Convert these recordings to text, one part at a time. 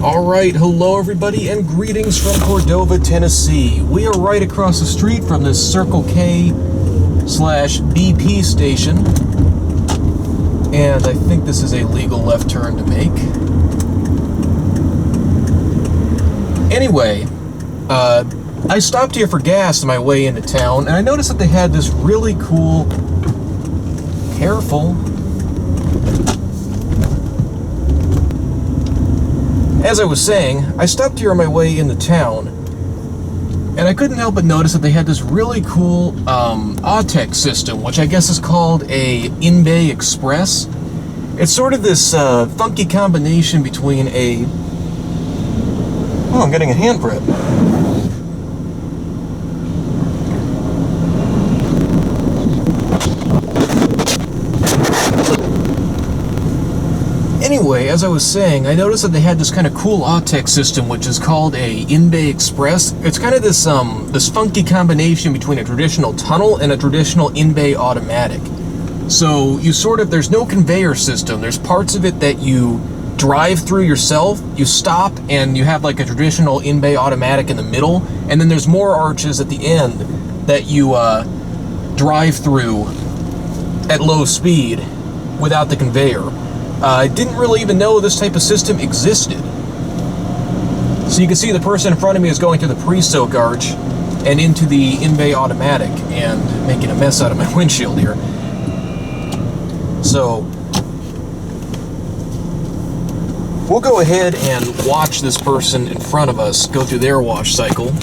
Alright, hello everybody and greetings from Cordova, Tennessee. We are right across the street from this Circle K/BP station. And I think this is a legal left turn to make. Anyway, I stopped here for gas on my way into town, and I noticed that they had this really cool... Careful. As I was saying, I stopped here on my way into town, and I couldn't help but notice that they had this really cool Autec system, which I guess is called a in-bay express. It's sort of this funky combination between a... Oh, I'm getting a hand grip. Anyway, as I was saying, I noticed that they had this kind of cool Autec system, which is called a in-bay express. It's kind of this this funky combination between a traditional tunnel and a traditional in-bay automatic. So you there's no conveyor system. There's parts of it that you drive through yourself, you stop, and you have like a traditional in-bay automatic in the middle, and then there's more arches at the end that you drive through at low speed without the conveyor. I didn't really even know this type of system existed. So you can see the person in front of me is going through the presoak arch and into the in-bay automatic and making a mess out of my windshield here. So we'll go ahead and watch this person in front of us go through their wash cycle.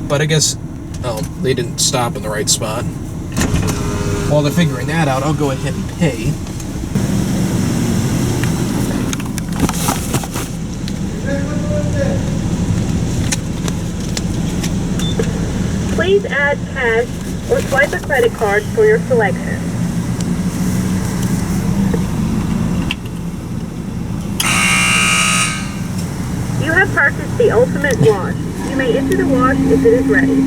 But I guess, oh, they didn't stop in the right spot. While they're figuring that out, I'll go ahead and pay. Please add cash or swipe a credit card for your selection. You have purchased the ultimate wash. You may enter the wash if it is ready.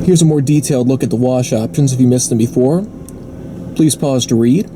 Here's a more detailed look at the wash options if you missed them before. Please pause to read.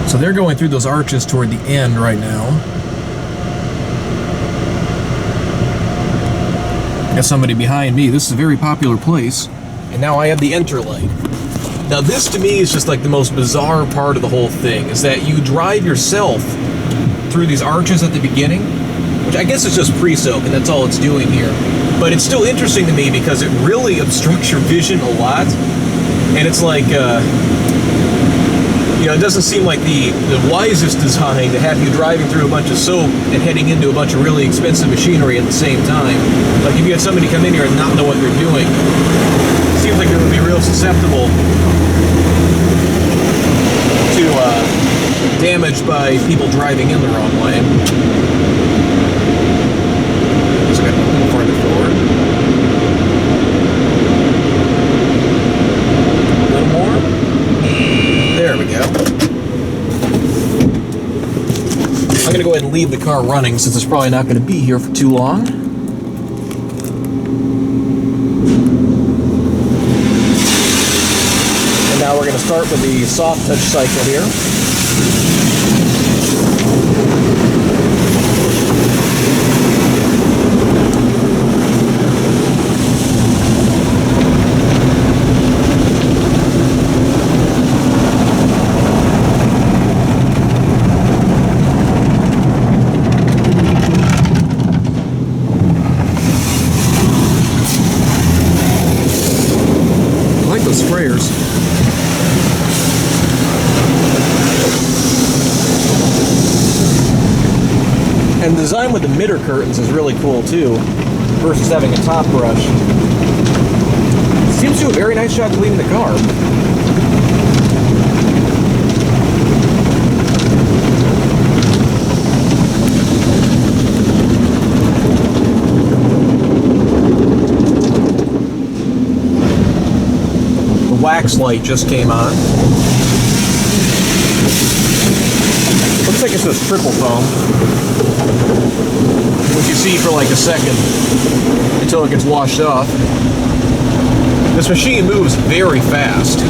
So they're going through those arches toward the end right now. Got somebody behind me. This is a very popular place. And now I have the enter light. Now this to me is just like the most bizarre part of the whole thing, is that you drive yourself through these arches at the beginning, which I guess is just presoak, and that's all it's doing here. But it's still interesting to me because it really obstructs your vision a lot. And it's like, you know, it doesn't seem like the wisest design to have you driving through a bunch of soap and heading into a bunch of really expensive machinery at the same time. Like if you had somebody come in here and not know what they're doing, it seems like they would be real susceptible to damage by people driving in the wrong way. So I got a little farther forward. A little more. There we go. I'm going to go ahead and leave the car running since it's probably not going to be here for too long. And now we're going to start with the soft touch cycle here. time with the midder curtains is really cool too, versus having a top brush. Seems to do a very nice job cleaning the car. The wax light just came on. Looks like it says triple foam, which you see for like a second until it gets washed off. This machine moves very fast.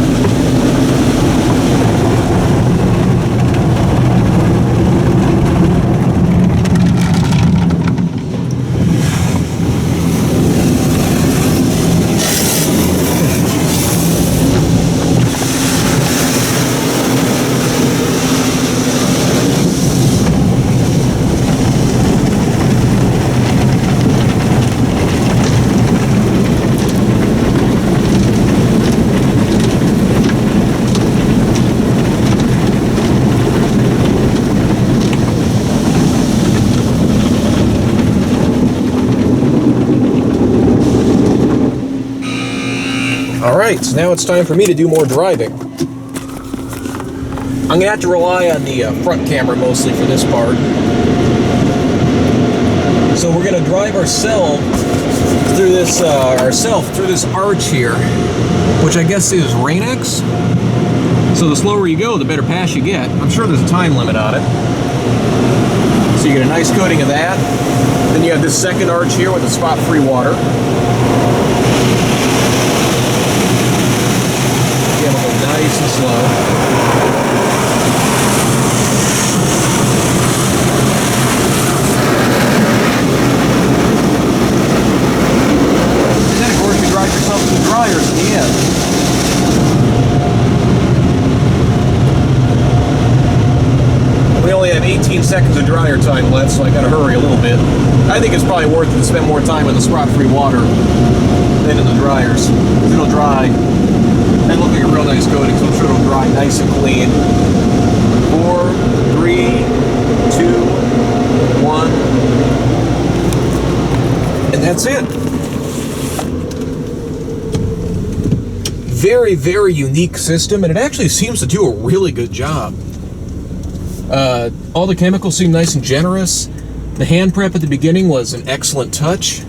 Alright, so now it's time for me to do more driving. I'm going to have to rely on the front camera mostly for this part. So we're going to drive ourselves through this arch here, which I guess is Rain-X. So the slower you go, the better pass you get. I'm sure there's a time limit on it. So you get a nice coating of that. Then you have this second arch here with the spot-free water. Nice and slow. And then of course you drive yourself to the dryers at the end. We only have 18 seconds of dryer time left, so I gotta hurry a little bit. I think it's probably worth it to spend more time in the spot-free water than in the dryers. It'll dry. And look like a real nice coating, so I'm sure it'll dry nice and clean. 4, 3, 2, 1. And that's it. Very, very unique system, and it actually seems to do a really good job. All the chemicals seem nice and generous. The hand prep at the beginning was an excellent touch.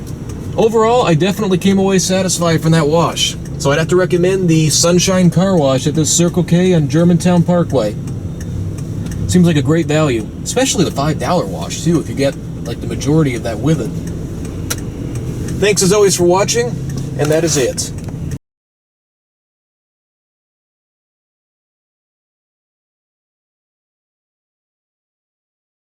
Overall, I definitely came away satisfied from that wash. So I'd have to recommend the Sunshine Car Wash at this Circle K on Germantown Parkway. Seems like a great value, especially the $5 wash too, if you get like the majority of that with it. Thanks as always for watching, and that is it.